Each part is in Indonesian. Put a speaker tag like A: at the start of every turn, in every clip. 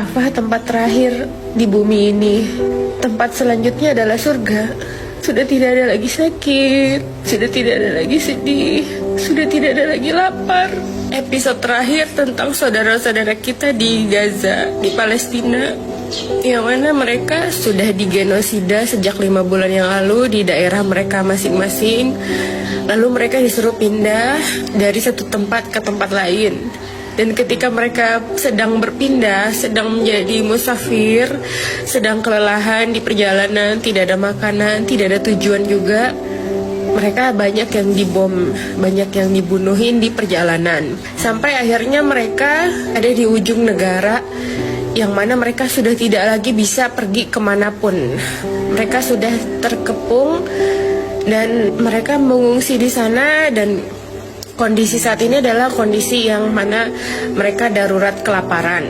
A: Arafah tempat terakhir di bumi ini. Tempat selanjutnya adalah surga. Sudah tidak ada lagi sakit, sudah tidak ada lagi sedih, sudah tidak ada lagi lapar. Episode terakhir tentang saudara-saudara kita di Gaza, di Palestina, yang mana mereka sudah digenosida sejak 5 bulan yang lalu di daerah mereka masing-masing. Lalu mereka disuruh pindah dari satu tempat ke tempat lain. Dan ketika mereka sedang berpindah, sedang menjadi musafir, sedang kelelahan di perjalanan, tidak ada makanan, tidak ada tujuan juga, mereka banyak yang dibom, banyak yang dibunuhin di perjalanan. Sampai akhirnya mereka ada di ujung negara, yang mana mereka sudah tidak lagi bisa pergi kemanapun. Mereka sudah terkepung dan mereka mengungsi di sana, dan kondisi saat ini adalah kondisi yang mana mereka darurat kelaparan.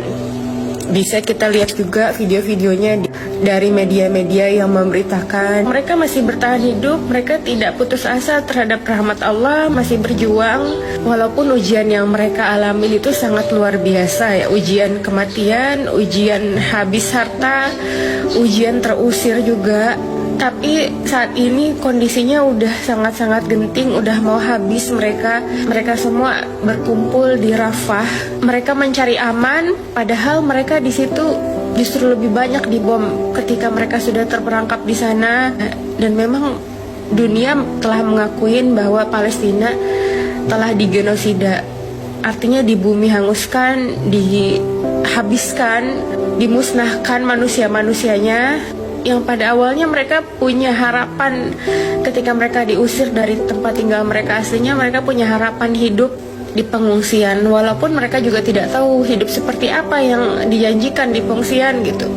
A: Bisa kita lihat juga video-videonya dari media-media yang memberitakan mereka masih bertahan hidup, mereka tidak putus asa terhadap rahmat Allah, masih berjuang walaupun ujian yang mereka alami itu sangat luar biasa ya. Ujian kematian, ujian habis harta, ujian terusir juga. Tapi saat ini kondisinya udah sangat-sangat genting, udah mau habis mereka. Mereka semua berkumpul di Rafah. Mereka mencari aman, padahal mereka di situ justru lebih banyak dibom ketika mereka sudah terperangkap di sana. Dan memang dunia telah mengakuin bahwa Palestina telah digenosida. Artinya di bumi hanguskan, dihabiskan, dimusnahkan manusia-manusianya. Yang pada awalnya mereka punya harapan ketika mereka diusir dari tempat tinggal mereka aslinya, mereka punya harapan hidup di pengungsian, walaupun mereka juga tidak tahu hidup seperti apa yang dijanjikan di pengungsian gitu.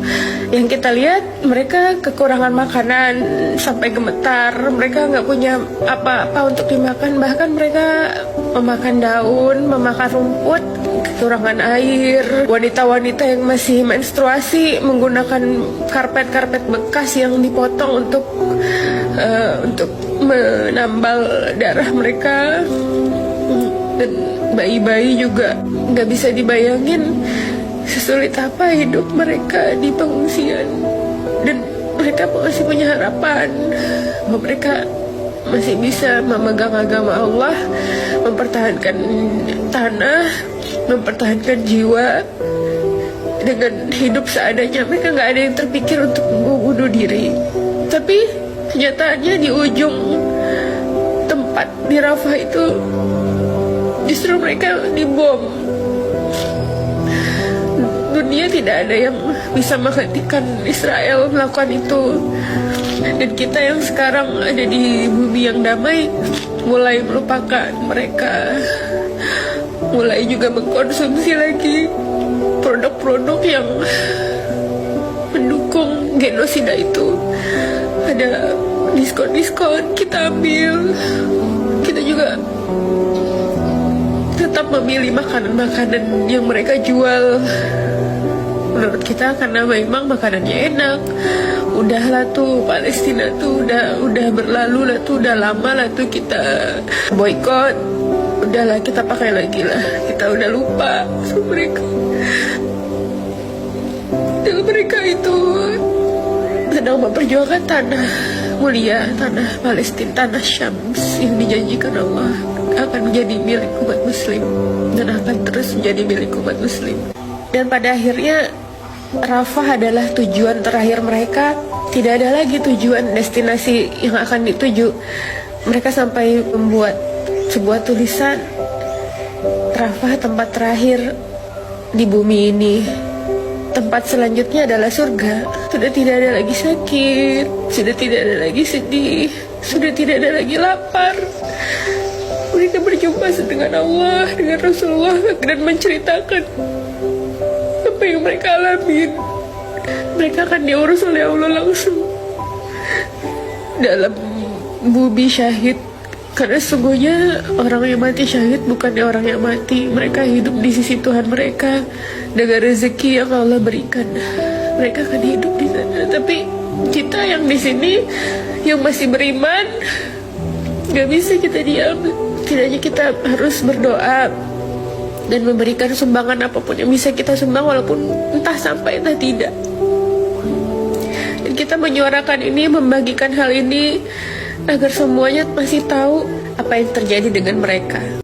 A: Yang kita lihat mereka kekurangan makanan sampai gemetar, mereka nggak punya apa-apa untuk dimakan, bahkan mereka memakan daun, memakan rumput, kekurangan air. Wanita-wanita yang masih menstruasi menggunakan karpet-karpet bekas yang dipotong untuk menambal darah mereka. Dan bayi-bayi juga nggak bisa dibayangin sesulit apa hidup mereka di pengungsian. Dan mereka masih punya harapan bahwa mereka masih bisa memegang agama Allah, mempertahankan tanah, mempertahankan jiwa dengan hidup seadanya. Mereka nggak ada yang terpikir untuk bunuh diri. Tapi kenyataannya di ujung tempat di Rafah itu justru mereka dibom. Dunia tidak ada yang bisa menghentikan Israel melakukan itu. Dan kita yang sekarang ada di bumi yang damai mulai melupakan mereka, mulai juga mengkonsumsi lagi produk-produk yang mendukung genosida itu. Ada diskon-diskon, kita ambil. Kita juga tetap memilih makanan-makanan yang mereka jual menurut kita karena memang makanannya enak. Udahlah tuh Palestina tuh udah berlalu lah tuh, udah lama lah tuh kita boykot. Udahlah kita pakai lagi lah, kita udah lupa sama mereka. Dan mereka itu sedang memperjuangkan tanah mulia, tanah Palestina, tanah Syams yang dijanjikan Allah akan menjadi milik umat muslim dan akan terus menjadi milik umat muslim. Dan pada akhirnya Rafah adalah tujuan terakhir mereka. Tidak ada lagi tujuan destinasi yang akan dituju. Mereka sampai membuat sebuah tulisan, Rafah tempat terakhir di bumi ini. Tempat selanjutnya adalah surga. Sudah tidak ada lagi sakit, sudah tidak ada lagi sedih, sudah tidak ada lagi lapar. Mereka berjumpa dengan Allah, dengan Rasulullah, dan menceritakan apa yang mereka alamin. Mereka akan diurus oleh Allah langsung dalam bumi syahid. Karena sesungguhnya orang yang mati syahid bukannya orang yang mati. Mereka hidup di sisi Tuhan mereka dengan rezeki yang Allah berikan. Mereka akan hidup di sana. Tapi kita yang di sini, yang masih beriman, gak bisa kita diam. Tidaknya kita harus berdoa dan memberikan sumbangan apapun yang bisa kita sumbang, walaupun entah sampai entah tidak. Dan kita menyuarakan ini, membagikan hal ini agar semuanya masih tahu apa yang terjadi dengan mereka.